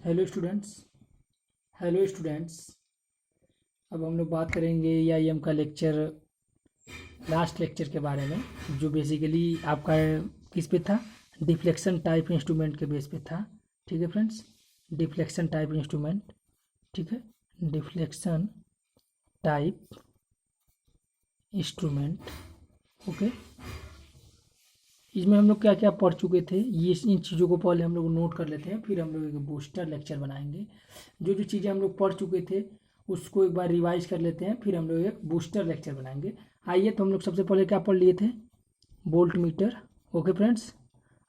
Hello students. Hello students. अब हम लोग बात करेंगे EIM का लेक्चर, लास्ट लेक्चर के बारे में, जो बेसिकली आपका किस पे था, डिफ्लेक्शन टाइप इंस्ट्रूमेंट के बेस पे था। ठीक है फ्रेंड्स, डिफ्लेक्शन टाइप इंस्ट्रूमेंट। ठीक है, डिफ्लेक्शन टाइप इंस्ट्रूमेंट। ओके, इसमें हम लोग क्या क्या पढ़ चुके थे, ये इन चीज़ों को पहले हम लोग नोट कर लेते हैं, फिर हम लोग एक बूस्टर लेक्चर बनाएंगे। जो जो चीज़ें हम लोग पढ़ चुके थे उसको एक बार रिवाइज कर लेते हैं, फिर हम लोग एक बूस्टर लेक्चर बनाएंगे। आइए, तो हम लोग सबसे पहले क्या पढ़ लिए थे, वोल्ट मीटर। ओके फ्रेंड्स,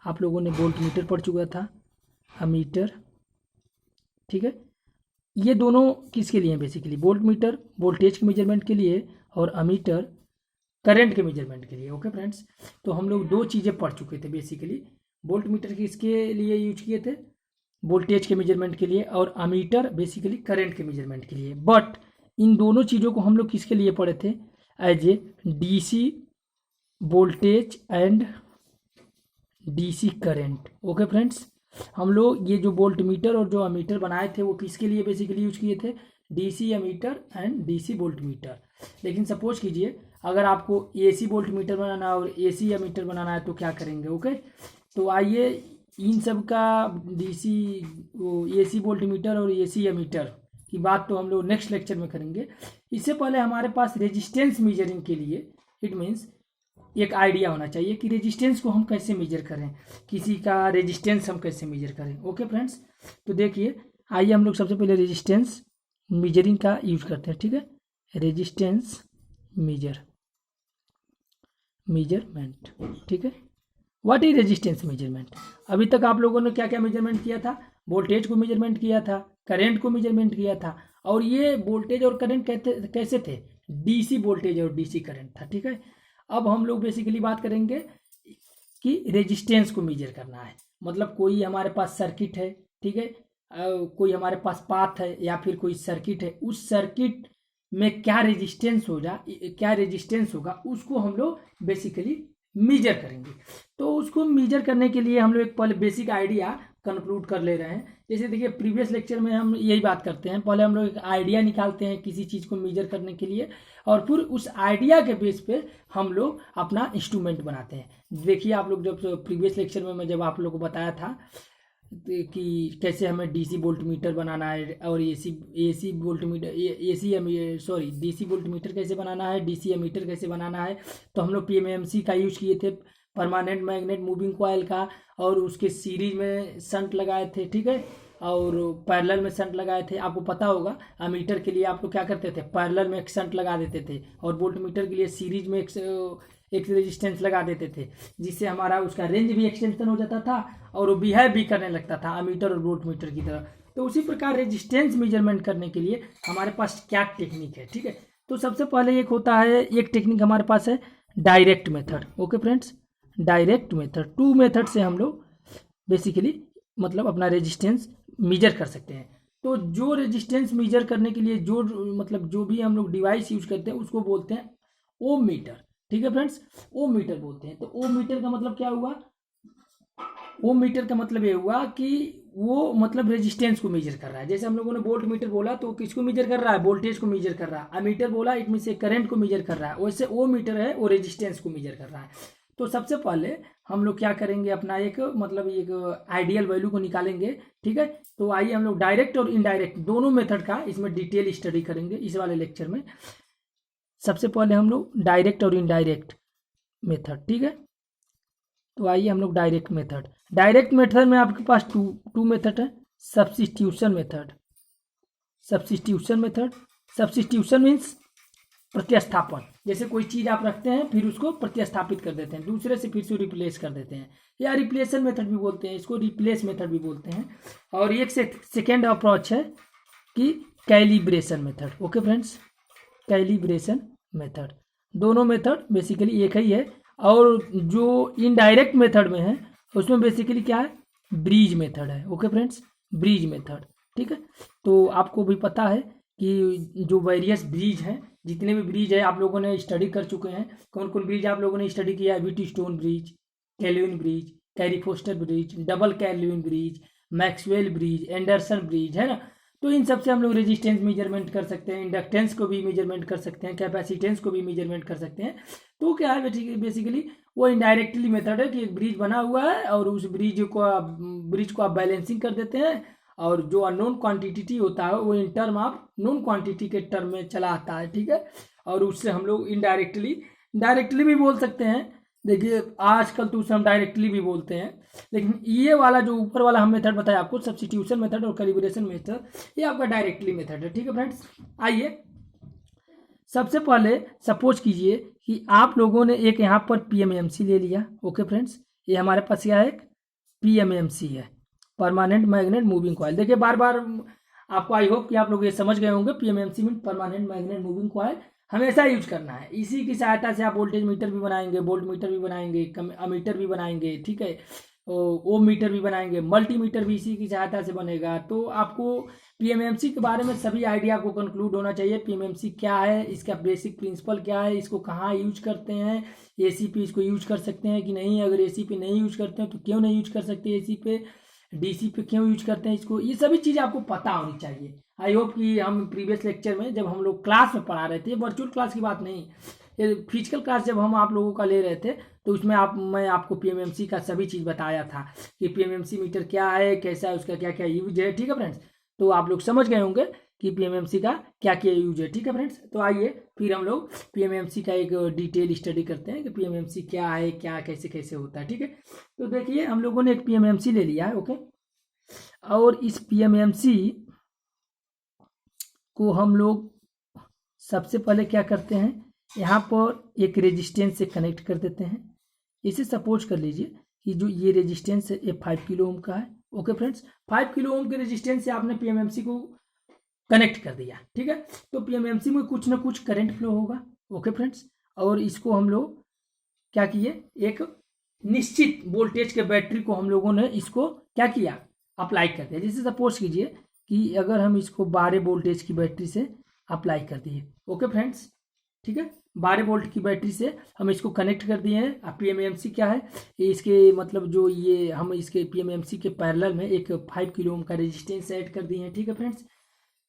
आप लोगों ने वोल्ट मीटर पढ़ चुका था, अमीटर। ठीक है, ये दोनों किसके लिए हैं, बेसिकली वोल्ट मीटर वोल्टेज के मेजरमेंट के लिए और अमीटर करंट के मेजरमेंट के लिए। ओके फ्रेंड्स, तो हम लोग दो चीज़ें पढ़ चुके थे बेसिकली। वोल्ट मीटर किसके लिए यूज किए थे, वोल्टेज के मेजरमेंट के लिए, और अमीटर बेसिकली करंट के मेजरमेंट के लिए। बट इन दोनों चीज़ों को हम लोग किसके लिए पढ़े थे, as a DC voltage and DC current. Okay friends, हम लोग ये जो वोल्ट मीटर और जो अमीटर बनाए थे वो किसके लिए बेसिकली यूज किए थे, DC ammeter and DC volt meter. लेकिन सपोज कीजिए अगर आपको एसी वोल्ट मीटर बनाना है और एसी अमीटर बनाना है तो क्या करेंगे। ओके, तो आइए इन सब का डीसी एसी वोल्ट मीटर और एसी अमीटर की बात तो हम लोग नेक्स्ट लेक्चर में करेंगे। इससे पहले हमारे पास रेजिस्टेंस मेजरिंग के लिए इट मीन्स एक आइडिया होना चाहिए कि रेजिस्टेंस को हम कैसे मेजर करें, किसी का रेजिस्टेंस हम कैसे मेजर करें। ओके फ्रेंड्स, तो देखिए, आइए हम लोग सबसे पहले रेजिस्टेंस मेजरिंग का यूज करते हैं। ठीक है, रेजिस्टेंस मेजरमेंट। ठीक है, व्हाट इज रेजिस्टेंस मेजरमेंट। अभी तक आप लोगों ने क्या क्या मेजरमेंट किया था, वोल्टेज को मेजरमेंट किया था, करंट को मेजरमेंट किया था, और ये वोल्टेज और करंट कैसे थे, डीसी वोल्टेज और डीसी करंट था। ठीक है, अब हम लोग बेसिकली बात करेंगे कि रेजिस्टेंस को मेजर करना है। मतलब कोई हमारे पास सर्किट है, ठीक है, कोई हमारे पास पाथ है या फिर कोई सर्किट है, उस सर्किट में क्या रेजिस्टेंस होगा उसको हम लोग बेसिकली मेजर करेंगे। तो उसको मेजर करने के लिए हम लोग एक पहले बेसिक आइडिया कंक्लूड कर ले रहे हैं। जैसे देखिए, प्रीवियस लेक्चर में हम यही बात करते हैं, पहले हम लोग एक आइडिया निकालते हैं किसी चीज़ को मेजर करने के लिए, और फिर उस आइडिया के बेस पे हम लोग अपना इंस्ट्रूमेंट बनाते हैं। देखिए, आप लोग जब प्रीवियस लेक्चर में मैं जब आप लोग को बताया था कि कैसे हमें डीसी वोल्ट मीटर बनाना है और AC volt meter DC volt meter कैसे बनाना है, डीसी एमीटर कैसे बनाना है, तो हम लोग पीएमएमसी का यूज किए थे, परमानेंट मैग्नेट मूविंग कॉयल का, और उसके सीरीज में शंट लगाए थे। ठीक है, और पैरेलल में शंट लगाए थे। आपको पता होगा अमीटर के लिए आप लोग क्या करते थे, पैरेलल में एक शंट लगा देते थे, और वोल्ट मीटर के लिए सीरीज में एक रेजिस्टेंस लगा देते थे, जिससे हमारा उसका रेंज भी एक्सटेंशन हो जाता था और वो बिहेव भी करने लगता था अमीटर और वोल्ट मीटर की तरह। तो उसी प्रकार रेजिस्टेंस मेजरमेंट करने के लिए हमारे पास क्या टेक्निक है। ठीक है, तो सबसे पहले एक होता है, एक टेक्निक हमारे पास है direct method. Okay friends, direct method, two method से हम लोग बेसिकली मतलब अपना रेजिस्टेंस मेजर कर सकते हैं। तो जो रेजिस्टेंस मेजर करने के लिए जो भी हम लोग डिवाइस यूज करते हैं उसको बोलते हैं ओम मीटर। ठीक है फ्रेंड्स, ओम मीटर बोलते हैं। तो ओम मीटर का मतलब क्या हुआ, ओम मीटर का मतलब ये हुआ कि वो मतलब रेजिस्टेंस को मेजर कर रहा है। जैसे हम लोगों ने वोल्ट मीटर बोला तो किसको मेजर कर रहा है, वोल्टेज को मेजर कर रहा है। अमीटर बोला इट मीन से करंट को मेजर कर रहा है। वैसे ओम मीटर है वो रेजिस्टेंस को मेजर कर रहा है। तो सबसे पहले हम लोग क्या करेंगे, अपना एक आइडियल वैल्यू को निकालेंगे। ठीक है, तो आइए हम लोग डायरेक्ट और इनडायरेक्ट दोनों मेथड का इसमें डिटेल स्टडी करेंगे इस वाले लेक्चर में। सबसे पहले हम लोग डायरेक्ट और इनडायरेक्ट मेथड। ठीक है, तो आइए हम लोग डायरेक्ट मेथड में आपके पास टू मेथड है। सब्स्टिट्यूशन मेथड, सब्स्टिट्यूशन मीन्स प्रतिस्थापन। जैसे कोई चीज़ आप रखते हैं फिर उसको प्रतिस्थापित कर देते हैं, दूसरे से फिर से रिप्लेस कर देते हैं, या रिप्लेसन मेथड भी बोलते हैं इसको, रिप्लेस मेथड भी बोलते हैं। और एक सेकेंड अप्रोच है कि calibration method. Okay friends, calibration method, दोनों मेथड बेसिकली एक ही है। और जो इनडायरेक्ट मेथड में है उसमें बेसिकली क्या है, ब्रिज मेथड है। Okay friends, bridge method. ठीक है, तो आपको भी पता है कि जो वेरियस ब्रिज हैं, जितने भी ब्रिज है आप लोगों ने स्टडी कर चुके हैं। कौन कौन ब्रिज आप लोगों ने स्टडी किया है, Wheatstone bridge, Kelvin bridge, Carey Foster bridge, double Kelvin bridge, Maxwell bridge, Anderson bridge, है ना। तो इन सब से हम लोग रेजिस्टेंस मेजरमेंट कर सकते हैं, इंडक्टेंस को भी मेजरमेंट कर सकते हैं, कैपेसिटेंस को भी मेजरमेंट कर सकते हैं। तो क्या है बेसिकली वो इनडायरेक्टली मेथड है कि एक ब्रिज बना हुआ है और उस ब्रिज को आप बैलेंसिंग कर देते हैं, और जो अननोन क्वांटिटी होता है वो in term of known quantity के टर्म में चला आता है, ठीक है। और उससे हम लोग डायरेक्टली भी बोल सकते हैं। देखिए आजकल तो उसे हम डायरेक्टली भी बोलते हैं, लेकिन ये वाला जो ऊपर वाला हम मेथड बताया आपको, सब्स्टिट्यूशन मेथड और कैलिब्रेशन मेथड, ये आपका डायरेक्टली मेथड है, ठीक है फ्रेंड्स। आइए सबसे पहले सपोज कीजिए कि आप लोगों ने एक यहाँ पर पीएमएमसी ले लिया। ओके फ्रेंड्स, ये हमारे पास क्या है, एक पीएमएमसी है, परमानेंट मैग्नेट मूविंग कॉइल। देखिए बार बार आपको आई होप कि आप लोग ये समझ गए होंगे, PMMC mean permanent magnet moving coil हमेशा यूज करना है। इसी की सहायता से आप वोल्टेज मीटर भी बनाएंगे, वोल्ट मीटर भी बनाएंगे, अमीटर भी बनाएंगे, ठीक है, ओम मीटर भी बनाएंगे, मल्टीमीटर भी इसी की सहायता से बनेगा। तो आपको पीएमएमसी के बारे में सभी आइडिया को कंक्लूड होना चाहिए। पीएमएमसी क्या है, इसका बेसिक प्रिंसिपल क्या है, इसको कहाँ यूज करते हैं, एसी पे इसको यूज कर सकते हैं कि नहीं, अगर एसी पे नहीं यूज करते हैं तो क्यों नहीं यूज कर सकते, एसी पे डीसी पे क्यों यूज करते हैं इसको, ये सभी चीज़ आपको पता होनी चाहिए। आई होप कि हम प्रीवियस लेक्चर में जब हम लोग क्लास में पढ़ा रहे थे, वर्चुअल क्लास की बात नहीं, ये फिजिकल क्लास जब हम आप लोगों का ले रहे थे, तो उसमें मैं आपको पीएमएमसी का सभी चीज़ बताया था कि पीएमएमसी मीटर क्या है, कैसा है, उसका क्या क्या यूज है, ठीक है फ्रेंड्स। तो आप लोग समझ गए होंगे कि पीएमएमसी का क्या क्या यूज है, ठीक है फ्रेंड्स। तो आइए फिर हम लोग पीएमएमसी का एक डिटेल स्टडी करते हैं कि पीएमएमसी क्या है, क्या कैसे कैसे होता है, ठीक है। तो देखिए हम लोगों ने एक पीएमएमसी ले लिया है, ओके, और इस पीएमएमसी को हम लोग सबसे पहले क्या करते हैं, यहाँ पर एक रेजिस्टेंस से कनेक्ट कर देते हैं। इसे सपोज कर लीजिए कि जो ये रेजिस्टेंस है ये 5 किलो ओम का है। ओके फ्रेंड्स, 5 किलो ओम के रेजिस्टेंस से आपने पीएमएमसी को कनेक्ट कर दिया, ठीक है। तो पीएमएमसी में कुछ ना कुछ करंट फ्लो होगा। ओके फ्रेंड्स, और इसको हम लोग क्या किए, एक निश्चित वोल्टेज के बैटरी को हम लोगों ने इसको क्या किया, अप्लाई कर दिया। जैसे सपोज कीजिए कि अगर हम इसको 12 वोल्टेज की बैटरी से अप्लाई कर दिए, ओके फ्रेंड्स, ठीक है, 12 वोल्ट की बैटरी से हम इसको कनेक्ट कर दिए हैं। अब पीएमएमसी क्या है, इसके मतलब जो ये हम इसके पीएमएमसी के पैरेलल में एक 5 किलो ओम का रेजिस्टेंस ऐड कर दिए हैं, ठीक है फ्रेंड्स,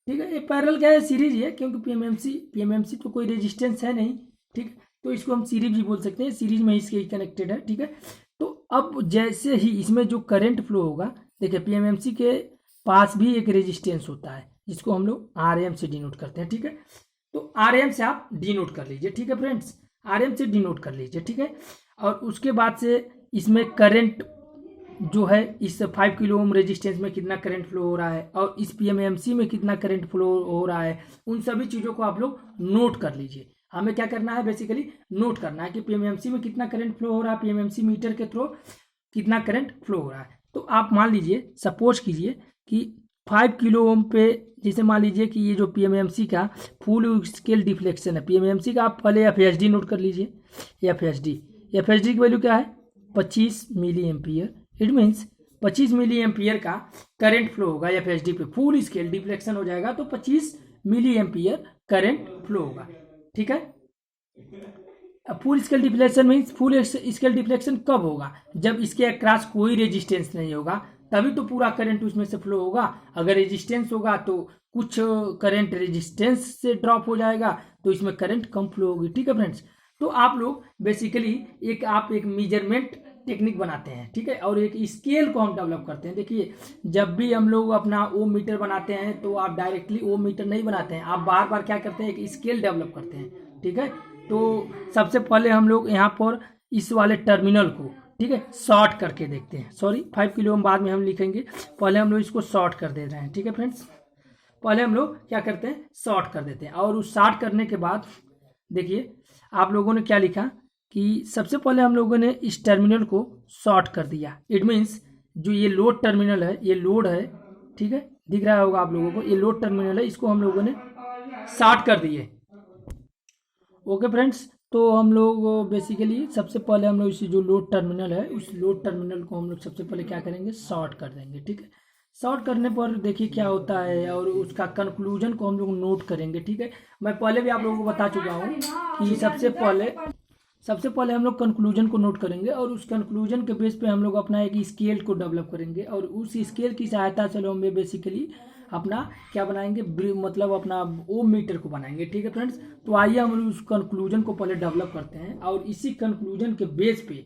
ठीक है। ये पैरेलल क्या है, सीरीज है, क्योंकि पीएमएमसी तो कोई रेजिस्टेंस है नहीं, ठीक, तो इसको हम सीरीज भी बोल सकते हैं, सीरीज में इसके कनेक्टेड है, ठीक है। तो अब जैसे ही इसमें जो करंट फ्लो होगा, देखिए पीएमएमसी के पास भी एक रेजिस्टेंस होता है जिसको हम लोग आरएम से डिनोट करते हैं, ठीक है। तो आरएम से आप डिनोट कर लीजिए, ठीक है फ्रेंड्स, आरएम से डिनोट कर लीजिए, ठीक है। और उसके बाद से इसमें करंट जो है, इस 5 किलो ओम रेजिस्टेंस में कितना करंट फ्लो हो रहा है और इस पीएमएमसी में कितना करंट फ्लो हो रहा है, उन सभी चीज़ों को आप लोग नोट कर लीजिए। हमें क्या करना है, बेसिकली नोट करना है कि पीएमएमसी में कितना करंट फ्लो हो रहा है, पीएमएमसी मीटर के थ्रू कितना करंट फ्लो हो रहा है। तो आप मान लीजिए, सपोज कीजिए कि 5 किलो ओम पे, जैसे मान लीजिए कि ये जो पीएमएमसी का फुल स्केल डिफ्लेक्शन है, पीएमएमसी का आप पहले एफएचडी नोट कर लीजिए। एफएचडी की वैल्यू क्या है, 25 milli ampere. It means 25 milli ampere का करंट फ्लो होगा एफएचडी पे, फुल स्केल डिफ्लेक्शन हो जाएगा तो 25 मिली एम्पियर करंट फ्लो होगा, ठीक है। Full scale deflection means full scale deflection कब होगा, जब इसके अक्रॉस कोई रेजिस्टेंस नहीं होगा, तभी तो पूरा करंट उसमें से फ्लो होगा। अगर रेजिस्टेंस होगा तो कुछ करंट रेजिस्टेंस से ड्रॉप हो जाएगा, तो इसमें करंट कम फ्लो होगी, ठीक है फ्रेंड्स। तो आप लोग बेसिकली एक मेजरमेंट टेक्निक बनाते हैं, ठीक है, और एक स्केल को हम डेवलप करते हैं। देखिए जब भी हम लोग अपना ओम मीटर बनाते हैं तो आप डायरेक्टली ओम मीटर नहीं बनाते हैं, आप बार बार क्या करते हैं, एक स्केल डेवलप करते हैं, ठीक है। तो सबसे पहले हम लोग यहाँ पर इस वाले टर्मिनल को, ठीक है, शॉर्ट करके देखते हैं। सॉरी 5 किलो ओम बाद में हम लिखेंगे, पहले हम लोग इसको शॉर्ट कर दे रहे हैं, ठीक है फ्रेंड्स। पहले हम लोग क्या करते हैं, शॉर्ट कर देते हैं, और उस शॉर्ट करने के बाद देखिए आप लोगों ने क्या लिखा कि सबसे पहले हम लोगों ने इस टर्मिनल को शॉर्ट कर दिया। इट मीन्स जो ये लोड टर्मिनल है, ये लोड है, ठीक है, दिख रहा होगा आप लोगों को, ये लोड टर्मिनल है, इसको हम लोगों ने शॉर्ट कर दिए। ओके फ्रेंड्स, तो हम लोग बेसिकली सबसे पहले हम लोग इसी जो लोड टर्मिनल है, उस लोड टर्मिनल को हम लोग सबसे पहले क्या करेंगे, शॉर्ट कर देंगे, ठीक है। शॉर्ट करने पर देखिए क्या होता है, और उसका कंक्लूजन को हम लोग नोट करेंगे, ठीक है। मैं पहले भी आप लोगों को बता चुका हूँ कि सबसे पहले सबसे पहले हम लोग कंक्लूजन को नोट करेंगे और उस कंक्लूजन के बेस पे हम लोग अपना एक स्केल को डेवलप करेंगे और उस स्केल की सहायता से हम बेसिकली अपना क्या बनाएंगे, मतलब अपना ओम मीटर को बनाएंगे। ठीक है फ्रेंड्स, तो आइए हम उस कंक्लूजन को पहले डेवलप करते हैं और इसी कंक्लूजन के बेस पे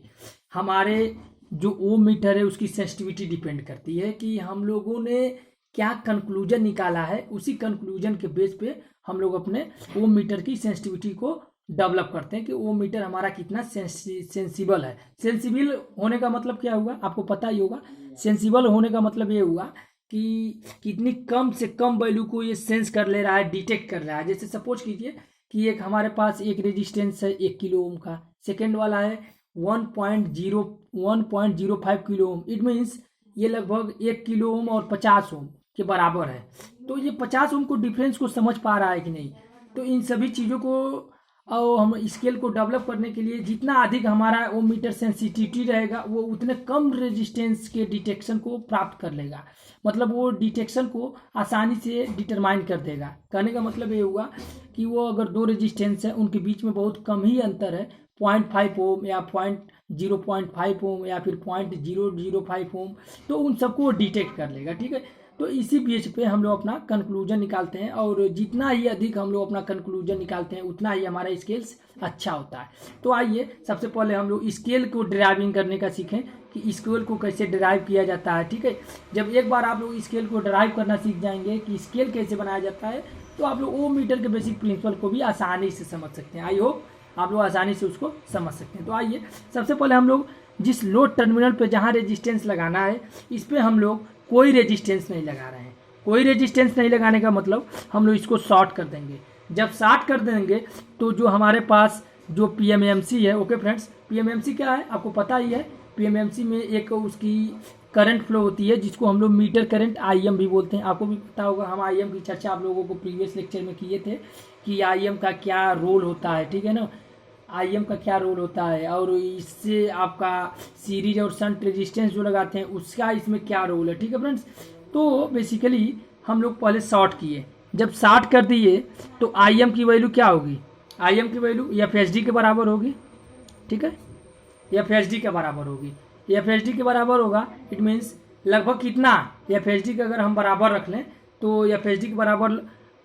हमारे जो ओम मीटर है उसकी सेंसिटिविटी डिपेंड करती है कि हम लोगों ने क्या कंक्लूजन निकाला है। उसी कंक्लूजन के बेस पे हम लोग अपने ओम मीटर की सेंसिटिविटी को डेवलप करते हैं कि ओम मीटर हमारा कितना सेंसिबल है। सेंसिबल होने का मतलब क्या हुआ, आपको पता ही होगा। सेंसिबल होने का मतलब ये हुआ कि कितनी कम से कम वैल्यू को ये सेंस कर ले रहा है, डिटेक्ट कर रहा है। जैसे सपोज कीजिए कि एक हमारे पास एक रेजिस्टेंस है 1 किलो ओम का, सेकेंड वाला है 1.05 किलो ओम। इट मीन्स ये लगभग 1 किलो ओम और 50 ओम के बराबर है। तो ये 50 ओम को डिफरेंस को समझ पा रहा है कि नहीं। तो इन सभी चीज़ों को और हम स्केल को डेवलप करने के लिए जितना अधिक हमारा ओम मीटर सेंसिटिविटी रहेगा वो उतने कम रेजिस्टेंस के डिटेक्शन को प्राप्त कर लेगा। मतलब वो डिटेक्शन को आसानी से डिटरमाइन कर देगा। कहने का मतलब ये हुआ कि वो अगर दो रेजिस्टेंस है उनके बीच में बहुत कम ही अंतर है, 0.5 ओम या 0.5 ओम या फिर 0.005 ओम, तो उन सबको वो डिटेक्ट कर लेगा। ठीक है, तो इसी बेस पे हम लोग अपना कंक्लूजन निकालते हैं और जितना ही अधिक हम लोग अपना कंक्लूजन निकालते हैं उतना ही हमारा स्केल्स अच्छा होता है। तो आइए सबसे पहले हम लोग स्केल को ड्राइविंग करने का सीखें कि स्केल को कैसे ड्राइव किया जाता है। ठीक है, जब एक बार आप लोग स्केल को ड्राइव करना सीख जाएंगे कि स्केल कैसे बनाया जाता है तो आप लोग ओम मीटर के बेसिक प्रिंसिपल को भी आसानी से समझ सकते हैं। आई होप आप लोग आसानी से उसको समझ सकते हैं। तो आइए सबसे पहले हम लोग जिस लोड टर्मिनल पे जहाँ रेजिस्टेंस लगाना है इस पर हम लोग कोई रेजिस्टेंस नहीं लगा रहे हैं। कोई रेजिस्टेंस नहीं लगाने का मतलब हम लोग इसको शॉर्ट कर देंगे। जब शॉर्ट कर देंगे तो जो हमारे पास जो पीएमएमसी है, ओके फ्रेंड्स, पीएमएमसी क्या है आपको पता ही है। पीएमएमसी में एक उसकी करंट फ्लो होती है जिसको हम लोग मीटर करंट आईएम भी बोलते हैं। आपको भी पता होगा, हम आईएम की चर्चा आप लोगों को प्रीवियस लेक्चर में किए थे कि आईएम का क्या रोल होता है। ठीक है ना, आईएम का क्या रोल होता है और इससे आपका सीरीज और शंट रेजिस्टेंस जो लगाते हैं उसका इसमें क्या रोल है। ठीक है फ्रेंड्स, तो बेसिकली हम लोग पहले शॉर्ट किए। जब शॉर्ट कर दिए तो आईएम की वैल्यू क्या होगी, आईएम की वैल्यू एफएसडी के बराबर होगी। ठीक है, एफएसडी के बराबर होगी। एफएसडी के बराबर होगा इट मीन्स लगभग कितना, एफएसडी का अगर हम बराबर रख लें तो एफएसडी के बराबर,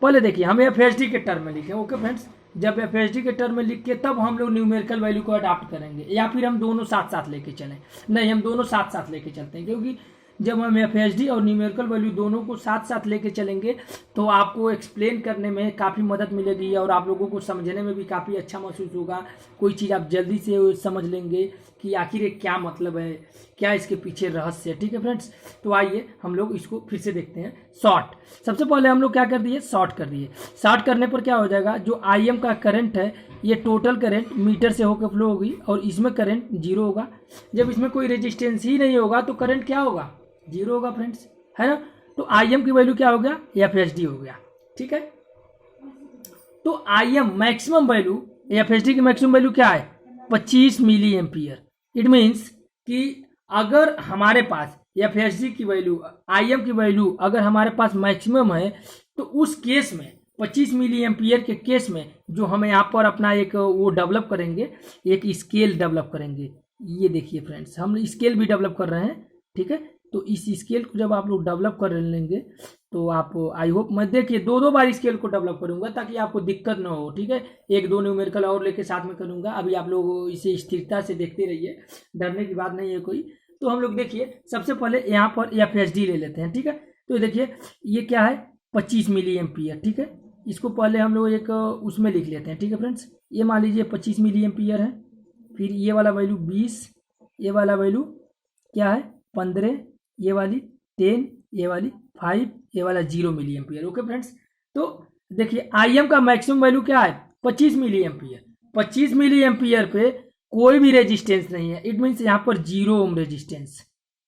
पहले देखिए हम एफएसडी के टर्म में लिखें। ओके फ्रेंड्स, जब एफएसडी के टर्म में लिख के तब हम लोग न्यूमेरिकल वैल्यू को अडॉप्ट करेंगे या फिर हम दोनों साथ साथ लेके चलें। नहीं, हम दोनों साथ साथ लेके चलते हैं क्योंकि जब हम एफएसडी और न्यूमेरिकल वैल्यू दोनों को साथ साथ लेके चलेंगे तो आपको एक्सप्लेन करने में काफ़ी मदद मिलेगी और आप लोगों को समझने में भी काफ़ी अच्छा महसूस होगा। कोई चीज़ आप जल्दी से समझ लेंगे कि आखिर ये क्या मतलब है, क्या इसके पीछे रहस्य है। ठीक है फ्रेंड्स, तो आइए हम लोग इसको फिर से देखते हैं। शॉर्ट, सबसे पहले हम लोग क्या कर दिए, शॉर्ट कर दिए। शॉर्ट करने पर क्या हो जाएगा, जो आईएम का करंट है ये टोटल करंट मीटर से होकर फ्लो होगी और इसमें करंट जीरो होगा। जब इसमें कोई रेजिस्टेंस ही नहीं होगा तो करंट क्या होगा, जीरो होगा फ्रेंड्स, है ना। तो आईएम की वैल्यू क्या हो गया, एफएसडी हो गया। ठीक है, तो आईएम मैक्सिमम वैल्यू, एफएसडी की मैक्सिमम वैल्यू क्या है, 25 मिली एम्पियर। इट मीन्स कि अगर हमारे पास एफएसडी की वैल्यू, आईएम की वैल्यू अगर हमारे पास मैक्सिमम है तो उस केस में 25 मिली एम्पियर के केस में जो हम यहाँ पर अपना एक वो डेवलप करेंगे, एक स्केल डेवलप करेंगे। ये देखिए फ्रेंड्स, हम स्केल भी डेवलप कर रहे हैं। ठीक है, तो इस स्केल को जब आप लोग डेवलप कर लेंगे तो आप, आई होप, मैं देखिए दो बार स्केल को डेवलप करूंगा ताकि आपको दिक्कत ना हो। ठीक है, एक दो न्यूमेरिकल और लेके साथ में करूंगा। अभी आप लोग इसे स्थिरता से देखते रहिए, डरने की बात नहीं है कोई। तो हम लोग देखिए सबसे पहले यहाँ पर एफएसडी ले लेते हैं। ठीक है, तो देखिए ये क्या है, 25 मिली एम्पियर। ठीक है, इसको पहले हम लोग एक उसमें लिख लेते हैं। ठीक है फ्रेंड्स, ये मान लीजिए 25 मिली एम्पियर है, फिर ये वाला वैल्यू 20, ये वाला वैल्यू क्या है 15, ये वाली 10, ये वाली 5, ये वाला 0 मिली एम्पियर। ओके फ्रेंड्स, तो देखिए आईएम का मैक्सिमम वैल्यू क्या है, 25 मिली एम्पियर। 25 मिली एम्पियर पे कोई भी रेजिस्टेंस नहीं है। इट मीन्स यहाँ पर 0 ओम रेजिस्टेंस।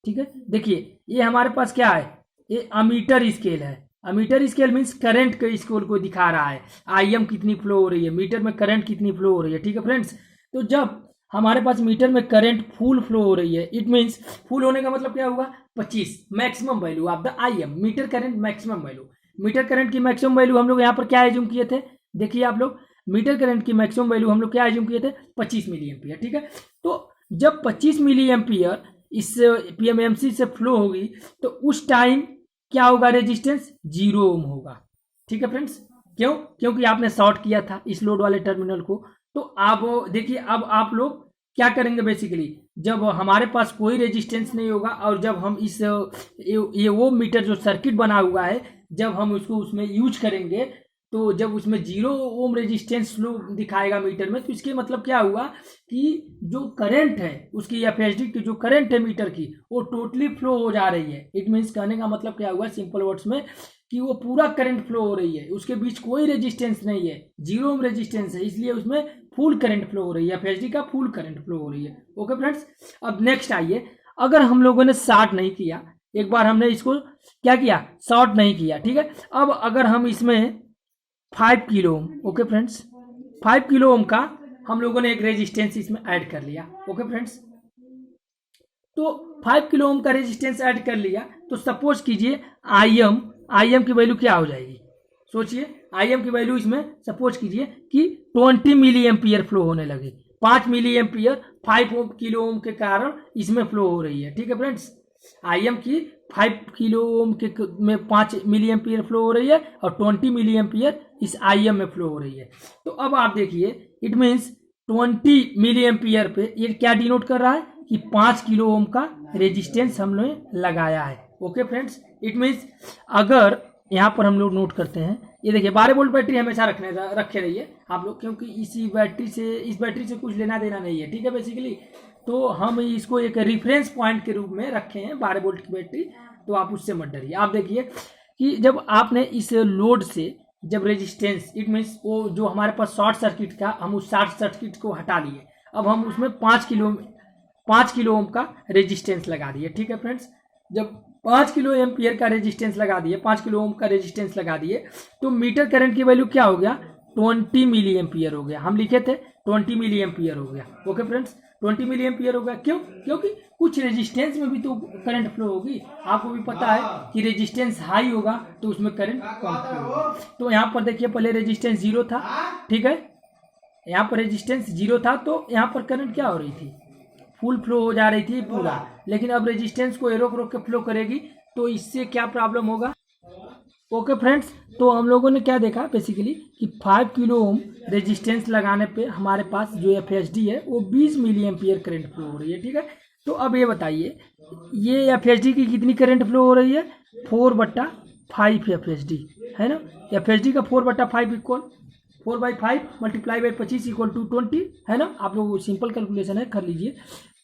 ठीक है, देखिए ये हमारे पास क्या है, ये अमीटर स्केल है। अमीटर स्केल मीन्स करंट के स्केल को दिखा रहा है, आईएम कितनी फ्लो हो रही है, मीटर में करंट कितनी फ्लो हो रही है। ठीक है फ्रेंड्स, तो जब हमारे पास मीटर में करंट फुल फ्लो हो रही है, इट मीन्स फुल होने का मतलब क्या होगा, 25 maximum value of the IM, meter current maximum value. Meter current की मैक्सिमम वैल्यू हम लोग यहाँ पर क्या एज्यूम किए थे, देखिए आप लोग, मीटर करंट की मैक्सिमम वैल्यू हम लोग क्या एज्यूम किए थे, 25 मिली एम्पियर। ठीक है, तो जब 25 मिली एम्पियर इस पीएमएमसी से फ्लो होगी तो उस टाइम क्या होगा, रेजिस्टेंस 0 ओम होगा। ठीक है फ्रेंड्स, क्यों, क्योंकि आपने शॉर्ट किया था इस लोड वाले टर्मिनल को। तो आप देखिए, अब आप लोग क्या करेंगे, बेसिकली जब हमारे पास कोई रेजिस्टेंस नहीं होगा और जब हम इस ये वो मीटर जो सर्किट बना हुआ है जब हम उसको उसमें यूज करेंगे तो जब उसमें 0 ओम रेजिस्टेंस फ्लो दिखाएगा मीटर में, तो इसके मतलब क्या हुआ कि जो करंट है उसकी एफएसडी की जो करंट है मीटर की वो टोटली फ्लो हो जा रही है। इट मीन्स कहने का मतलब क्या हुआ सिंपल वर्ड्स में कि वो पूरा करंट फ्लो हो रही है, उसके बीच कोई रेजिस्टेंस नहीं है, 0 ओम रेजिस्टेंस है, इसलिए उसमें फुल करंट फ्लो हो रही है, एफएसडी का फुल करंट फ्लो हो रही है। ओके फ्रेंड्स, अब नेक्स्ट आइए, अगर हम लोगों ने शॉर्ट नहीं किया, एक बार हमने इसको क्या किया, शॉर्ट नहीं किया। ठीक है, अब अगर हम इसमें 5 kilo ohm, okay friends, 5 kilo ohm का हम लोगों ने एक रेजिस्टेंस इसमें ऐड कर लिया। ओके फ्रेंड्स, तो 5 किलो ओम का रेजिस्टेंस ऐड कर लिया तो सपोज कीजिए आई एम की वैल्यू क्या हो जाएगी, सोचिए, आई एम की वैल्यू इसमें सपोज कीजिए कि 20 मिली एम्पियर फ्लो होने लगी, 5 मिली एम्पियर 5 किलो ओम के कारण इसमें फ्लो हो रही है। ठीक है फ्रेंड्स, आई एम की 5 किलो ओम के में 5 मिली एम्पियर फ्लो हो रही है और 20 मिली एम्पियर इस आई एम में फ्लो हो रही है। तो अब आप देखिए, इट मीन्स 20 मिली एम्पियर पे ये क्या डिनोट कर रहा है कि 5 किलो ओम का रेजिस्टेंस हमने लगाया है। ओके फ्रेंड्स, इट मीन्स अगर यहाँ पर हम लोग नोट करते हैं, ये देखिए 12 वोल्ट बैटरी हमेशा रखे रहिए आप लोग, क्योंकि इस बैटरी से कुछ लेना देना नहीं है। ठीक है, बेसिकली तो हम इसको एक रेफरेंस पॉइंट के रूप में रखे हैं 12 वोल्ट की बैटरी, तो आप उससे मत डरिए। आप देखिए कि जब आपने इस लोड से जब रेजिस्टेंस, इट मीन्स वो जो हमारे पास शॉर्ट सर्किट का, हम उस शॉर्ट सर्किट को हटा लिए, अब हम उसमें 5 किलो ओम का रेजिस्टेंस लगा दिए। ठीक है फ्रेंड्स, जब 5 किलो एम्पियर का रेजिस्टेंस लगा दिए, 5 किलो ओम का रेजिस्टेंस लगा दिए, तो मीटर करंट की वैल्यू क्या हो गया, 20 मिली एम्पियर हो गया। हम लिखे थे 20 मिली एम्पियर हो गया। ओके फ्रेंड्स, 20 मिली एम्पियर हो गया, क्यों, क्योंकि कुछ रेजिस्टेंस में भी तो करंट फ्लो होगी। आपको भी पता है कि रेजिस्टेंस हाई होगा तो उसमें करंट कम फ्लो होगा। तो यहाँ पर देखिए, पहले रेजिस्टेंस 0 था, ठीक है, यहाँ पर रेजिस्टेंस 0 था तो यहाँ पर करंट क्या हो रही थी, फुल फ्लो हो जा रही थी पूरा। लेकिन अब रेजिस्टेंस को रोक रोक के फ्लो करेगी तो इससे क्या प्रॉब्लम होगा। ओके फ्रेंड्स, तो हम लोगों ने क्या देखा बेसिकली कि 5 किलो ओम रेजिस्टेंस लगाने पे हमारे पास जो एफएसडी है वो 20 मिली एम्पियर करंट फ्लो हो रही है। ठीक है, तो अब ये बताइए, ये एफएसडी की कितनी करंट फ्लो हो रही है, 4/5 एफएसडी है ना। एफएसडी का 4/5 equal 4/5 multiply by 25 equal to 20 है ना। आप लोग सिंपल कैलकुलेशन है, कर लीजिए,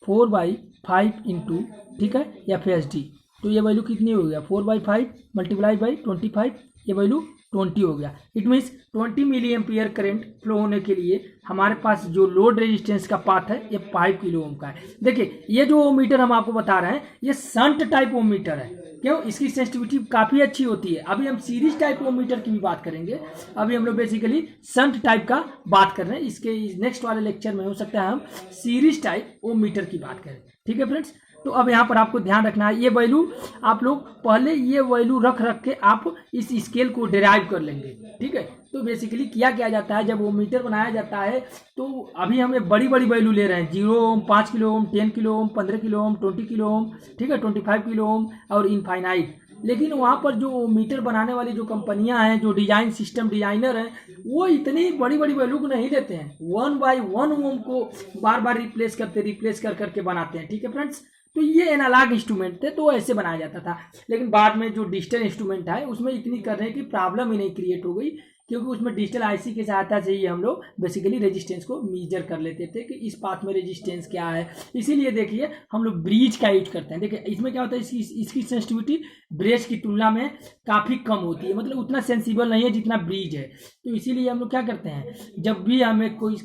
4/5 इंटू, ठीक है, एफएसडी, तो ये वैल्यू कितनी हो गया, 4/5 मल्टीप्लाई बाई 25, ये वैल्यू 20 हो गया। It means 20 milli ampere current flow होने के लिए हमारे पास जो लोड रेजिस्टेंस का पाथ है ये 5 किलो ओम का है। देखिए, ये जो ओम मीटर हम आपको बता रहे हैं ये शंट टाइप ओम मीटर है, क्यों, इसकी सेंसिटिविटी काफ़ी अच्छी होती है। अभी हम सीरीज टाइप ओम मीटर की भी बात करेंगे, अभी हम लोग बेसिकली शंट टाइप का बात कर रहे हैं। इसके नेक्स्ट वाले लेक्चर में हो सकता है हम सीरीज टाइप ओम मीटर की बात करें। ठीक है फ्रेंड्स, तो अब यहाँ पर आपको ध्यान रखना है, ये वैल्यू आप लोग पहले ये वैल्यू रख के आप इस स्केल को डिराइव कर लेंगे। ठीक है, तो बेसिकली क्या जाता है, जब वो मीटर बनाया जाता है तो अभी हमें बड़ी बड़ी वैल्यू ले रहे हैं, 0 ओम, 5 kilo ohm, 10 kilo ohm, 15 kilo ओम, 20 किलो ओम, ठीक है, 25 किलो ओम और इनफाइनाइट। लेकिन वहाँ पर जो मीटर बनाने वाली जो कंपनियां हैं, जो डिजाइन सिस्टम डिजाइनर हैं, वो इतनी बड़ी बड़ी वैल्यू को नहीं देते हैं, 1 बाई 1 ओम को बार बार रिप्लेस कर करके बनाते हैं। ठीक है फ्रेंड्स, तो ये एनालॉग इंस्ट्रूमेंट थे तो ऐसे बनाया जाता था, लेकिन बाद में जो डिजिटल इंस्ट्रूमेंट है उसमें इतनी करने की प्रॉब्लम ही नहीं क्रिएट हो गई, क्योंकि उसमें डिजिटल आईसी की सहायता से ही हम लोग बेसिकली रेजिस्टेंस को मेजर कर लेते थे कि इस पाथ में रेजिस्टेंस क्या है। इसीलिए देखिए हम लोग ब्रिज का यूज करते हैं। देखिए इसमें क्या होता है, इसकी सेंसिटिविटी ब्रिज की तुलना में काफ़ी कम होती है, मतलब उतना सेंसिबल नहीं है जितना ब्रिज है। तो इसीलिए हम लोग क्या करते हैं, जब भी हमें कोई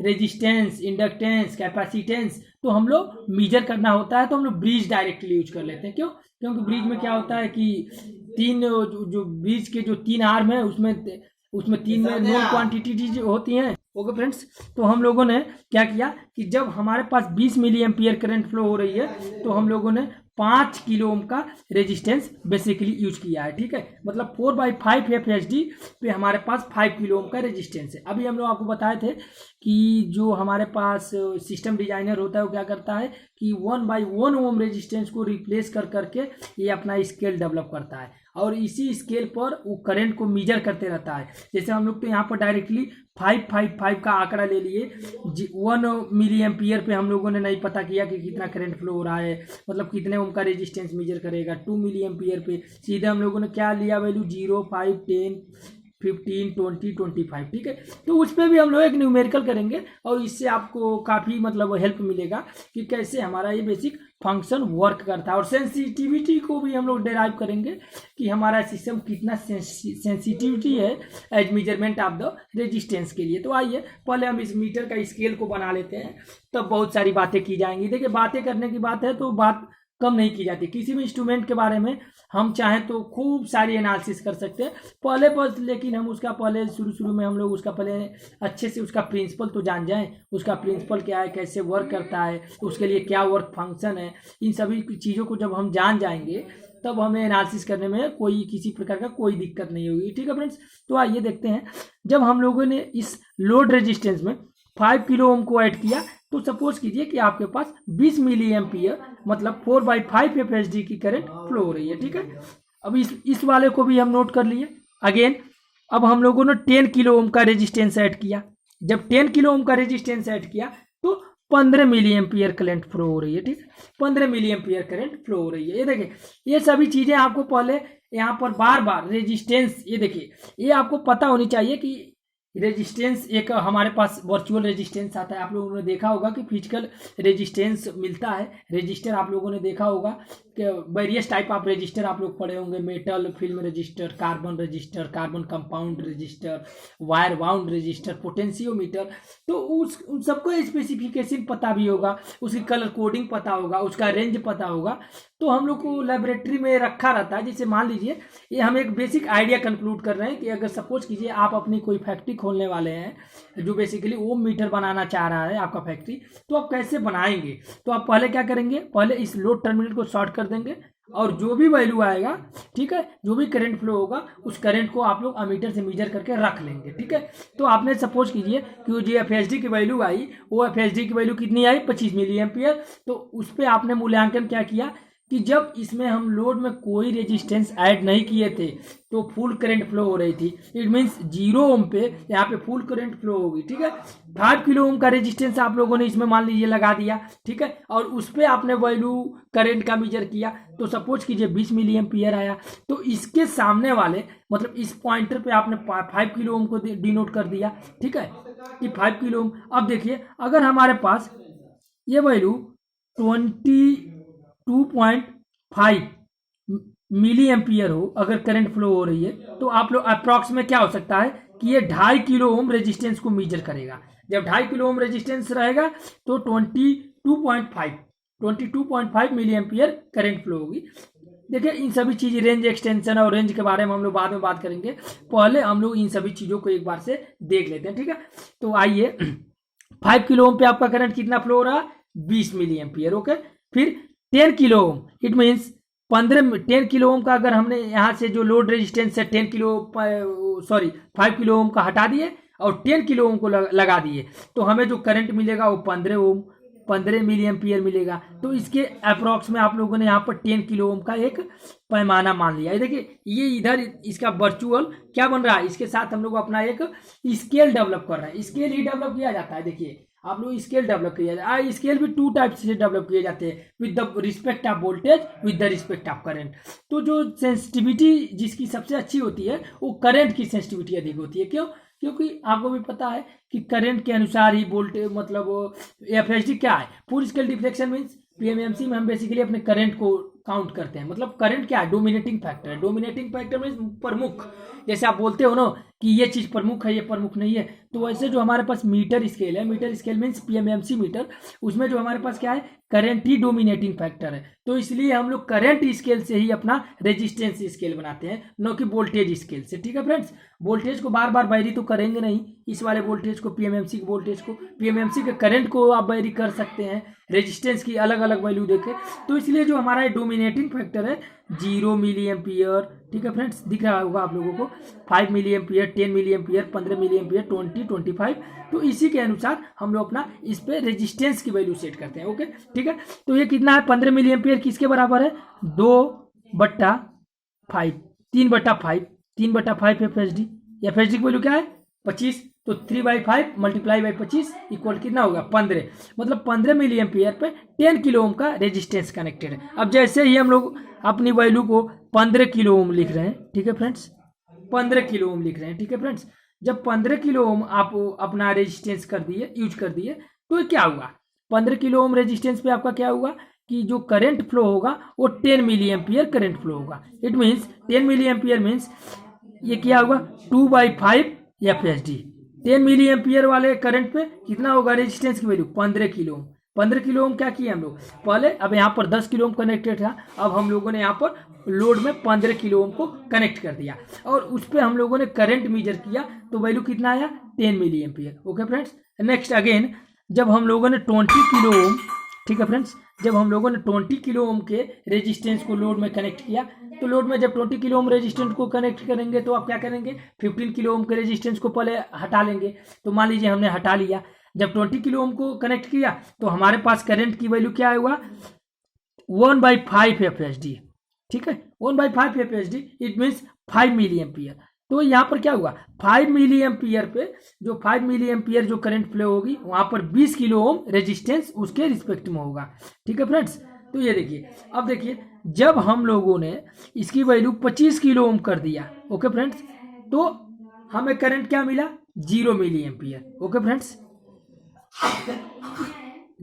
रेजिस्टेंस, इंडक्टेंस, कैपेसिटेंस तो हम लोग मेजर करना होता है तो हम लोग ब्रिज डायरेक्टली यूज कर लेते हैं। क्यों, क्योंकि ब्रिज में क्या होता है कि तीन जो ब्रिज के जो 3 आर्म है उसमें 3 में नोन क्वांटिटी होती हैं। ओके फ्रेंड्स, तो हम लोगों ने क्या किया कि जब हमारे पास 20 मिली एम्पियर करंट फ्लो हो रही है तो हम लोगों ने 5 किलो ओम का रेजिस्टेंस बेसिकली यूज किया है, ठीक है। मतलब 4/5 FHD पे हमारे पास 5 किलो ओम का रेजिस्टेंस है। अभी हम लोग आपको बताए थे कि जो हमारे पास सिस्टम डिजाइनर होता है वो क्या करता है कि 1/1 ओम रेजिस्टेंस को रिप्लेस कर करके ये अपना स्केल डेवलप करता है और इसी स्केल पर वो करंट को मेजर करते रहता है। जैसे हम लोग तो यहाँ पर डायरेक्टली 555 का आंकड़ा ले लिए, 1 मिली एम्पियर पे हम लोगों ने नहीं पता किया कि कितना करंट फ्लो हो रहा है, मतलब कितने ओम का रेजिस्टेंस मेजर करेगा। 2 मिली एम्पियर पे सीधे हम लोगों ने क्या लिया वैल्यू 0, 5, 10, 15, 20, 25, ठीक है। तो उस पर भी हम लोग एक न्यूमेरिकल करेंगे और इससे आपको काफ़ी मतलब हेल्प मिलेगा कि कैसे हमारा ये बेसिक फंक्शन वर्क करता है। और सेंसिटिविटी को भी हम लोग डेराइव करेंगे कि हमारा सिस्टम कितना सेंसिटिविटी है as measurement of the resistance के लिए। तो आइए पहले हम इस मीटर का स्केल को बना लेते हैं, तब तो बहुत सारी बातें की जाएंगी। देखिए बातें करने की बात है तो बात कम नहीं की जाती। किसी भी इंस्ट्रूमेंट के बारे में हम चाहें तो खूब सारी एनालिसिस कर सकते हैं पहले पर, लेकिन हम उसका पहले शुरू में हम लोग उसका पहले अच्छे से उसका प्रिंसिपल तो जान जाएं। उसका प्रिंसिपल क्या है, कैसे वर्क करता है, उसके लिए क्या वर्क फंक्शन है, इन सभी चीज़ों को जब हम जान जाएंगे तब हमें एनालिसिस करने में कोई किसी प्रकार का कोई दिक्कत नहीं होगी, ठीक है फ्रेंड्स। तो आइए देखते हैं, जब हम लोगों ने इस लोड रेजिस्टेंस में 5 किलो ओम को ऐड किया तो सपोज कीजिए कि आपके पास 20 मिली एम्पियर मतलब 4/5 FHD की करंट फ्लो हो रही है, ठीक है। अब इस वाले को भी हम नोट कर लिए। अगेन अब हम लोगों ने 10 किलो ओम का रेजिस्टेंस ऐड किया। जब 10 किलो ओम का रेजिस्टेंस ऐड किया तो 15 मिली एम्पियर करंट फ्लो हो रही है, ठीक है। 15 मिली एम्पियर करंट फ्लो हो रही है। ये देखिए ये सभी चीजें आपको पहले यहाँ पर बार बार रेजिस्टेंस, ये देखिए ये आपको पता होनी चाहिए कि रेजिस्टेंस एक हमारे पास वर्चुअल रेजिस्टेंस आता है। आप लोगों ने देखा होगा कि फिजिकल रेजिस्टेंस मिलता है। रेजिस्टर आप लोगों ने देखा होगा कि वेरियस टाइप ऑफ रेजिस्टर आप लोग पढ़े होंगे, metal film resistor, carbon compound resistor, wire bound resistor, potentiometer. तो उन सबको स्पेसिफिकेशन पता भी होगा, उसकी कलर कोडिंग पता होगा, उसका रेंज पता होगा। तो हम लोग को लेबोरेटरी में रखा रहता है। जैसे मान लीजिए ये हम एक बेसिक आइडिया कंक्लूड कर रहे हैं कि अगर सपोज कीजिए आप अपनी कोई फैक्ट्री खोलने वाले हैं जो बेसिकली ओम मीटर बनाना चाह रहा है आपका फैक्ट्री, तो आप कैसे बनाएंगे। तो आप पहले क्या करेंगे, पहले इस लोड टर्मिनल को शॉर्ट कर देंगे और जो भी वैल्यू आएगा, ठीक है, जो भी करंट फ्लो होगा उस करंट को आप लोग अमीटर से मेजर करके रख लेंगे, ठीक है। तो आपने सपोज कीजिए कि जो FHD की वैल्यू आई वो FHD की वैल्यू कितनी आई 25 मिली एम्पियर। तो उस पर आपने मूल्यांकन क्या किया कि जब इसमें हम लोड में कोई रेजिस्टेंस ऐड नहीं किए थे तो फुल करंट फ्लो हो रही थी। इट मींस 0 ओम पे यहाँ पे फुल करंट फ्लो होगी, ठीक है। 5 किलो ओम का रेजिस्टेंस आप लोगों ने इसमें मान लीजिए लगा दिया, ठीक है, और उस पर आपने वैल्यू करंट का मेजर किया तो सपोज कीजिए 20 मिली एम्पियर आया। तो इसके सामने वाले मतलब इस पॉइंटर पे आपने 5 किलो ओम को डिनोट कर दिया, ठीक है, कि 5 किलो ओम। अब देखिए अगर हमारे पास ये वैल्यू 22.5 मिली एम्पियर हो, अगर करंट फ्लो हो रही है, तो आप लोग अप्रॉक्स में क्या हो सकता है कि ये 2.5 किलो ओम रेजिस्टेंस को मेजर करेगा। जब 2.5 किलो ओम रेजिस्टेंस रहेगा तो 22.5 मिली एम्पियर करंट फ्लो होगी। देखिए इन सभी चीज रेंज एक्सटेंशन और रेंज के बारे में हम लोग बाद में बात करेंगे, पहले हम लोग इन सभी चीजों को एक बार से देख लेते हैं, ठीक है। तो आइए 5 किलो ओम पे आपका करंट कितना फ्लो हो रहा है 20 मिली एम्पियर, ओके। फिर 10 kilo ohm, it means 10 kilo ohm का अगर हमने यहाँ से जो लोड रेजिस्टेंस है 5 किलो ओम का हटा दिए और 10 किलो ओम को लगा दिए तो हमें जो करंट मिलेगा वो 15 मिली एम्पियर मिलेगा। तो इसके अप्रॉक्स में आप लोगों ने यहाँ पर 10 किलो ओम का एक पैमाना मान लिया है। देखिए ये इधर इसका वर्चुअल क्या बन रहा है, इसके साथ हम लोग अपना एक स्केल डेवलप कर रहे हैं। स्केल ही डेवलप किया जाता है, देखिए आप लोग स्केल डेवलप किया जाता है। स्केल भी 2 टाइप से डेवलप किए जाते हैं, with the respect of voltage, with the respect of current. तो जो सेंसिटिविटी जिसकी सबसे अच्छी होती है वो करंट की सेंसिटिविटी अधिक होती है। क्यों? क्योंकि आपको भी पता है कि करंट के अनुसार ही वोल्टेज मतलब FHD क्या है, full scale deflection means PMMC में हम बेसिकली अपने करंट को काउंट करते हैं। मतलब करंट क्या है, डोमिनेटिंग फैक्टर है। डोमिनेटिंग फैक्टर मीन्स प्रमुख, जैसे आप बोलते हो ना कि ये चीज़ प्रमुख है, ये प्रमुख नहीं है। तो वैसे जो हमारे पास मीटर स्केल है, meter scale means PMMC meter, उसमें जो हमारे पास क्या है, करंट ही डोमिनेटिंग फैक्टर है। तो इसलिए हम लोग करंट स्केल से ही अपना रेजिस्टेंस स्केल बनाते हैं, न कि वोल्टेज स्केल से। ठीक है फ्रेंड्स, वोल्टेज को बार बार वेरी तो करेंगे नहीं, इस वाले वोल्टेज को, पीएमएमसी के वोल्टेज को, पीएमएमसी के करंट को आप वेरी कर सकते हैं, रेजिस्टेंस की अलग अलग वैल्यू देके। तो इसलिए जो हमारा डोमिनेटिंग फैक्टर है 0 मिली एम्पियर, ठीक है फ्रेंड्स, दिख रहा होगा आप लोगों को, 5 milli ampere, 10 milli ampere, 15 milli ampere, 20, 25। तो इसी के अनुसार हम लोग अपना इस पे रेजिस्टेंस की वैल्यू सेट करते हैं। ओके, ठीक है। तो ये कितना है, 15 मिली एम्पियर किसके बराबर है, 2/5, 3/5, 3/5 FHD। FHD की वैल्यू क्या है, 25। तो 3/5 मल्टीप्लाई बाई 25 इक्वल कितना होगा, 15। मतलब 15 मिली एम्पियर पे 10 किलो ओम का रेजिस्टेंस कनेक्टेड है। अब जैसे ही हम लोग अपनी वैल्यू को 15 किलो ओम लिख रहे हैं, ठीक है फ्रेंड्स, 15 किलो ओम लिख रहे हैं, ठीक है फ्रेंड्स, जब 15 किलो ओम आप अपना रेजिस्टेंस कर दिए, यूज कर दिए, तो क्या हुआ, 15 किलो ओम रेजिस्टेंस पे आपका क्या हुआ कि जो करंट फ्लो होगा वो 10 मिली एम्पियर करंट फ्लो होगा। It means 10 milli ampere means ये क्या होगा, 2/5 FHD। 10 मिली एम्पियर वाले करंट पे कितना होगा रेजिस्टेंस की value, 15 kilo ohm. 15 kilo ohm क्या किया हम लोग पहले, अब यहाँ पर 10 किलो ओम कनेक्टेड था, अब हम लोगों ने यहाँ पर लोड में 15 किलो ओम को कनेक्ट कर दिया और उस पर हम लोगों ने करंट मेजर किया, तो वैल्यू कितना आया, 10 milli ampere. Okay friends, next again जब हम लोगों ने 20 किलो ओम, ठीक है फ्रेंड्स, जब हम लोगों ने 20 किलो ओम के रेजिस्टेंस को लोड में कनेक्ट किया, तो लोड में जब 20 किलो ओम रेजिस्टेंस को कनेक्ट करेंगे तो आप क्या करेंगे, 15 किलो ओम के रेजिस्टेंस को पहले हटा लेंगे। तो मान लीजिए हमने हटा लिया, जब 20 किलो ओम को कनेक्ट किया तो हमारे पास करंट की वैल्यू क्या हुआ, 1/5 FHD। ठीक है, 1/5 FHD, it means 5 milli ampere. तो यहाँ पर क्या हुआ, 5 मिली एम्पियर पे जो 5 मिली एम्पियर जो करंट फ्लो होगी वहां पर 20 किलो ओम रेजिस्टेंस उसके रिस्पेक्ट में होगा। ठीक है फ्रेंड्स, तो ये देखिए, अब देखिए जब हम लोगों ने इसकी वैल्यू 25 किलो ओम कर दिया, ओके फ्रेंड्स, तो हमें करंट क्या मिला, 0 milli ampere. Okay friends,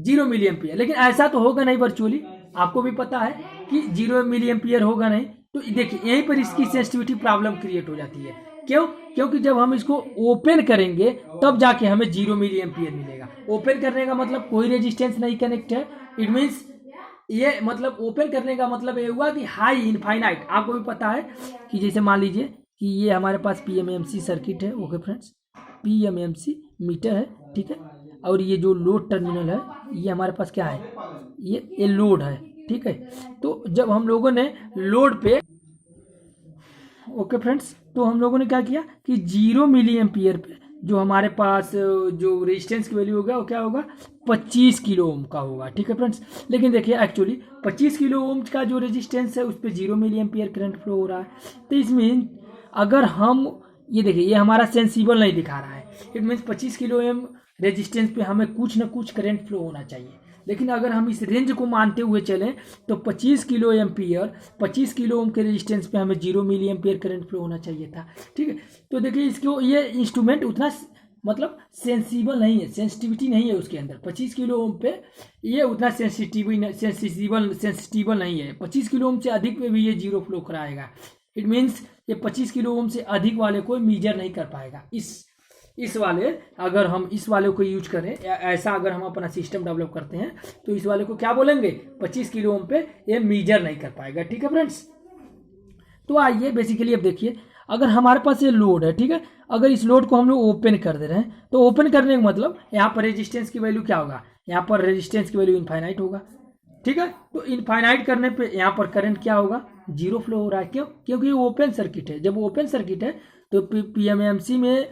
0 milli ampere. लेकिन ऐसा तो होगा नहीं वर्चुअली, आपको भी पता है कि 0 मिली एम्पियर होगा नहीं। तो देखिए यहीं पर इसकी सेंसिटिविटी प्रॉब्लम क्रिएट हो जाती है। क्यों, क्योंकि जब हम इसको ओपन करेंगे तब जाके हमें 0 मिली एम्पियर मिलेगा। ओपन करने का मतलब कोई रेजिस्टेंस नहीं कनेक्ट है, इट मीन्स ये मतलब ओपन करने का मतलब ये हुआ कि हाई इनफाइनाइट। आपको भी पता है कि जैसे मान लीजिए कि ये हमारे पास पीएमएमसी सर्किट है, ओके फ्रेंड्स, पीएमएमसी मीटर है, ठीक है, और ये जो लोड टर्मिनल है ये हमारे पास क्या है, ये लोड है, ठीक है। तो जब हम लोगों ने लोड पे, ओके फ्रेंड्स, तो हम लोगों ने क्या किया कि 0 मिली एम्पियर पे जो हमारे पास जो रेजिस्टेंस की वैल्यू होगा वो क्या होगा, 25 किलो ओम का होगा। ठीक है फ्रेंड्स, लेकिन देखिए एक्चुअली 25 किलो ओम का जो रेजिस्टेंस है उस पर 0 मिली एम्पियर करंट फ्लो हो रहा है। तो इसमें अगर हम ये देखिए, ये हमारा सेंसिबल नहीं दिखा रहा है, it means 25 kilo ohm resistance पे हमें कुछ ना कुछ करंट फ्लो होना चाहिए। लेकिन अगर हम इस रेंज को मानते हुए चलें तो 25 किलो एम्पियर, 25 किलो ओम के रेजिस्टेंस पे हमें 0 मिली एम्पियर करंट फ्लो होना चाहिए था। ठीक है, तो देखिए इसको, ये इंस्ट्रूमेंट उतना मतलब सेंसिबल नहीं है, सेंसिटिविटी नहीं है उसके अंदर। 25 किलो ओम पे ये उतना सेंसिटिबल नहीं है। 25 किलो ओम से अधिक पे भी ये 0 फ्लो कराएगा। इट मीन्स ये 25 किलो ओम से अधिक वाले को मेजर नहीं कर पाएगा। इस वाले, अगर हम इस वाले को यूज करें, ऐसा अगर हम अपना सिस्टम डेवलप करते हैं तो इस वाले को क्या बोलेंगे, 25 किलो ओम पे ये मेजर नहीं कर पाएगा। ठीक है फ्रेंड्स, तो आइए बेसिकली अब देखिए, अगर हमारे पास ये लोड है, ठीक है, अगर इस लोड को हम लोग ओपन कर दे रहे हैं तो ओपन करने का मतलब यहाँ पर रेजिस्टेंस की वैल्यू क्या होगा, यहाँ पर रेजिस्टेंस की वैल्यू इनफाइनाइट होगा। ठीक है, तो इनफाइनाइट करने पे यहाँ पर करंट क्या होगा, 0 फ्लो हो रहा है। क्यों, क्योंकि ये ओपन सर्किट है। जब ओपन सर्किट है तो पीएमएमसी में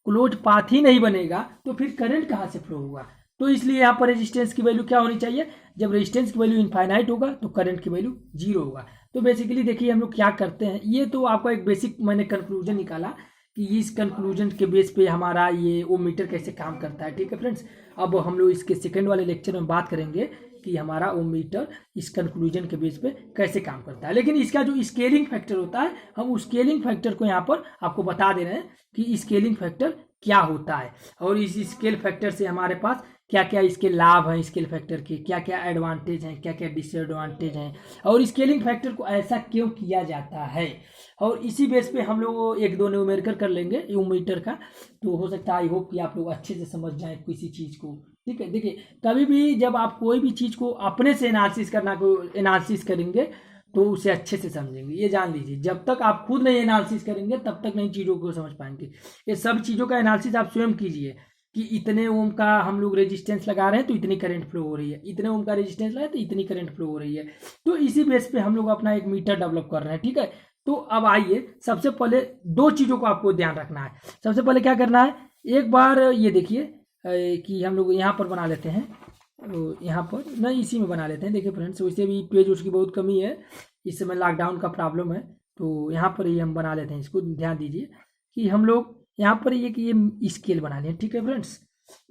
क्लोज पाथ ही नहीं बनेगा तो फिर करंट कहाँ से फ्लो होगा। तो इसलिए यहाँ पर रेजिस्टेंस की वैल्यू क्या होनी चाहिए, जब रेजिस्टेंस की वैल्यू इनफाइनाइट होगा तो करंट की वैल्यू 0 होगा। तो बेसिकली देखिए हम लोग क्या करते हैं, ये तो आपका एक बेसिक मैंने कंक्लूजन निकाला कि इस कंक्लूजन के बेस पे हमारा ये ओमीटर कैसे काम करता है। ठीक है फ्रेंड्स, अब हम लोग इसके सेकंड वाले लेक्चर में बात करेंगे कि हमारा ओमीटर इस कंक्लूजन के बेस पे कैसे काम करता है। लेकिन इसका जो स्केलिंग फैक्टर होता है, हम उस स्केलिंग फैक्टर को यहाँ पर आपको बता दे रहे हैं कि स्केलिंग फैक्टर क्या होता है और इस स्केल फैक्टर से हमारे पास क्या क्या इसके लाभ हैं, स्केल फैक्टर के क्या क्या एडवांटेज हैं, क्या क्या डिसएडवांटेज हैं, और स्केलिंग फैक्टर को ऐसा क्यों किया जाता है। और इसी बेस पे हम लोग एक दो न्यूमेरिकल कर लेंगे यूमीटर का, तो हो सकता है आई होप कि आप लोग अच्छे से समझ जाएं किसी चीज़ को। ठीक है, देखिए कभी भी जब आप कोई भी चीज़ को अपने से एनालिसिस करेंगे तो उसे अच्छे से समझेंगे, ये जान लीजिए। जब तक आप खुद नहीं एनालिसिस करेंगे तब तक नई चीज़ों को समझ पाएंगे। ये सब चीज़ों का एनालिसिस आप स्वयं कीजिए कि इतने ओम का हम लोग रेजिस्टेंस लगा रहे हैं तो इतनी करंट फ्लो हो रही है, इतने ओम का रेजिस्टेंस लगाए तो इतनी करंट फ्लो हो रही है। तो इसी बेस पे हम लोग अपना एक मीटर डेवलप कर रहे हैं। ठीक है, तो अब आइए सबसे पहले दो चीज़ों को आपको ध्यान रखना है। सबसे पहले क्या करना है, एक बार ये देखिए कि हम लोग यहाँ पर बना लेते हैं, तो यहाँ पर नहीं इसी में बना लेते हैं। देखिए फ्रेंड्स, वैसे भी पेज उसकी बहुत कमी है, इस समय लॉकडाउन का प्रॉब्लम है, तो यहाँ पर ही हम बना लेते हैं। इसको ध्यान दीजिए कि हम लोग यहाँ पर ये स्केल बना लें। ठीक है फ्रेंड्स,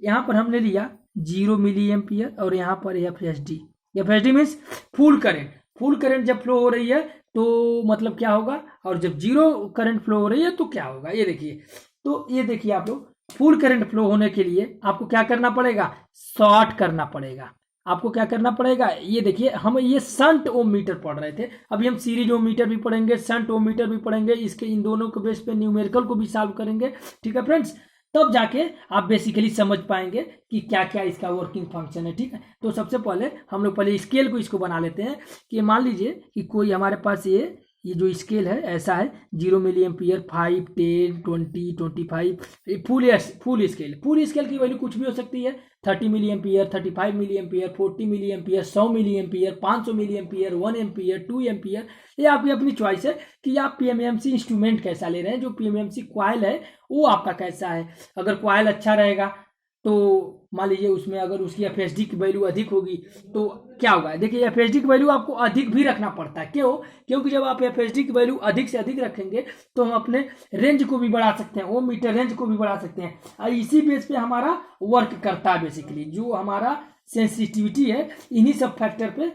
यहाँ पर हमने लिया 0 मिली एम्पियर और यहाँ पर FSD। FSD means full current जब फ्लो हो रही है तो मतलब क्या होगा, और जब 0 करंट फ्लो हो रही है तो क्या होगा, ये देखिए। तो ये देखिए आप लोग, फुल करंट फ्लो होने के लिए आपको क्या करना पड़ेगा, शॉर्ट करना पड़ेगा। आपको क्या करना पड़ेगा, ये देखिए हम ये शंट ओम मीटर पढ़ रहे थे, अभी हम सीरीज ओम मीटर भी पढ़ेंगे, शंट ओम मीटर भी पढ़ेंगे, इसके इन दोनों के बेस पे न्यूमेरिकल को भी सॉल्व करेंगे। ठीक है फ्रेंड्स, तब जाके आप बेसिकली समझ पाएंगे कि क्या क्या इसका वर्किंग फंक्शन है। ठीक है, तो सबसे पहले हम लोग पहले स्केल को इसको बना लेते हैं कि मान लीजिए कि कोई हमारे पास ये जो स्केल है ऐसा है 0 मिली एम्पियर, 5, 10, 20, 25, फुल स्केल की वैल्यू कुछ भी हो सकती है। 30 milli ampere, 35 milli ampere, 40 milli ampere, 100 milli ampere, 500 milli ampere, 1 ampere, 2 ampere, ये आपकी अपनी चॉइस है कि आप PMMC इंस्ट्रूमेंट कैसा ले रहे हैं। जो PMMC क्वाइल है वो आपका कैसा है। अगर क्वाइल अच्छा रहेगा तो मान लीजिए उसमें अगर उसकी FSD की वैल्यू अधिक होगी तो क्या होगा, देखिए FSD की वैल्यू आपको अधिक भी रखना पड़ता है। क्यों, क्योंकि जब आप FSD की वैल्यू अधिक से अधिक रखेंगे तो हम अपने रेंज को भी बढ़ा सकते हैं, ओम मीटर रेंज को भी बढ़ा सकते हैं, और इसी बेस पे हमारा वर्क करता है। बेसिकली जो हमारा सेंसिटिविटी है इन्हीं सब फैक्टर पे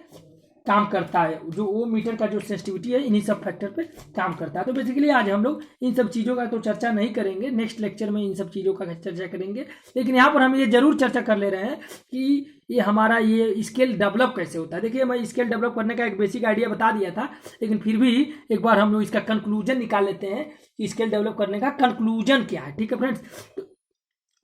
काम करता है, जो ओम मीटर का जो सेंसिटिविटी है इन्हीं सब फैक्टर पे काम करता है। तो बेसिकली आज हम लोग इन सब चीज़ों का तो चर्चा नहीं करेंगे, नेक्स्ट लेक्चर में इन सब चीज़ों का चर्चा करेंगे। लेकिन यहाँ पर हम ये जरूर चर्चा कर ले रहे हैं कि ये हमारा ये स्केल डेवलप कैसे होता है। देखिए मैं स्केल डेवलप करने का एक बेसिक आइडिया बता दिया था, लेकिन फिर भी एक बार हम लोग इसका कंक्लूजन निकाल लेते हैं कि स्केल डेवलप करने का कंक्लूजन क्या है। ठीक है फ्रेंड्स,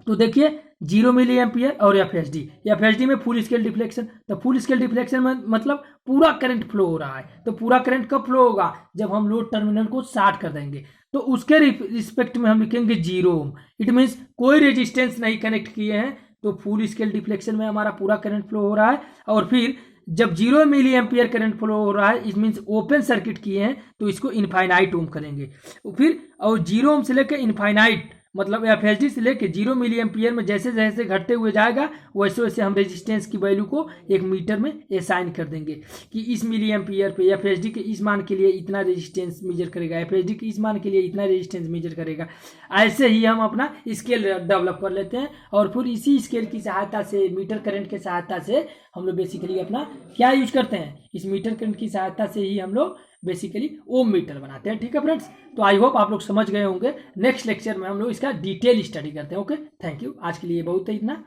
तो देखिए 0 मिली एम्पियर और FSD में फुल स्केल डिफ्लेक्शन। तो फुल स्केल डिफ्लेक्शन में मतलब पूरा करंट फ्लो हो रहा है। तो पूरा करंट कब फ्लो होगा, जब हम लोड टर्मिनल को शॉर्ट कर देंगे। तो उसके रिस्पेक्ट में हम लिखेंगे 0 ओम। इट मीन्स कोई रेजिस्टेंस नहीं कनेक्ट किए हैं, तो फुल स्केल डिफ्लेक्शन में हमारा पूरा करंट फ्लो हो रहा है। और फिर जब 0 मिली एम्पियर करंट फ्लो हो रहा है, इट मीन्स ओपन सर्किट किए हैं, तो इसको इनफाइनाइट ओम करेंगे। फिर और 0 ओम से लेकर इनफाइनाइट मतलब FSD से लेके 0 मिली एम्पियर में जैसे जैसे घटते हुए जाएगा वैसे वैसे हम रेजिस्टेंस की वैल्यू को एक मीटर में असाइन कर देंगे कि इस मिली एम्पियर पे FSD के इस मान के लिए इतना रेजिस्टेंस मेजर करेगा, FSD के इस मान के लिए इतना रेजिस्टेंस मेजर करेगा। ऐसे ही हम अपना स्केल डेवलप कर लेते हैं और फिर इसी स्केल की सहायता से, मीटर करंट की सहायता से हम लोग बेसिकली अपना क्या यूज करते हैं, इस मीटर करंट की सहायता से ही हम लोग बेसिकली ओम मीटर बनाते हैं। ठीक है फ्रेंड्स, तो आई होप आप लोग समझ गए होंगे। नेक्स्ट लेक्चर में हम लोग इसका डिटेल स्टडी करते हैं। Okay, thank you. आज के लिए बहुत है इतना।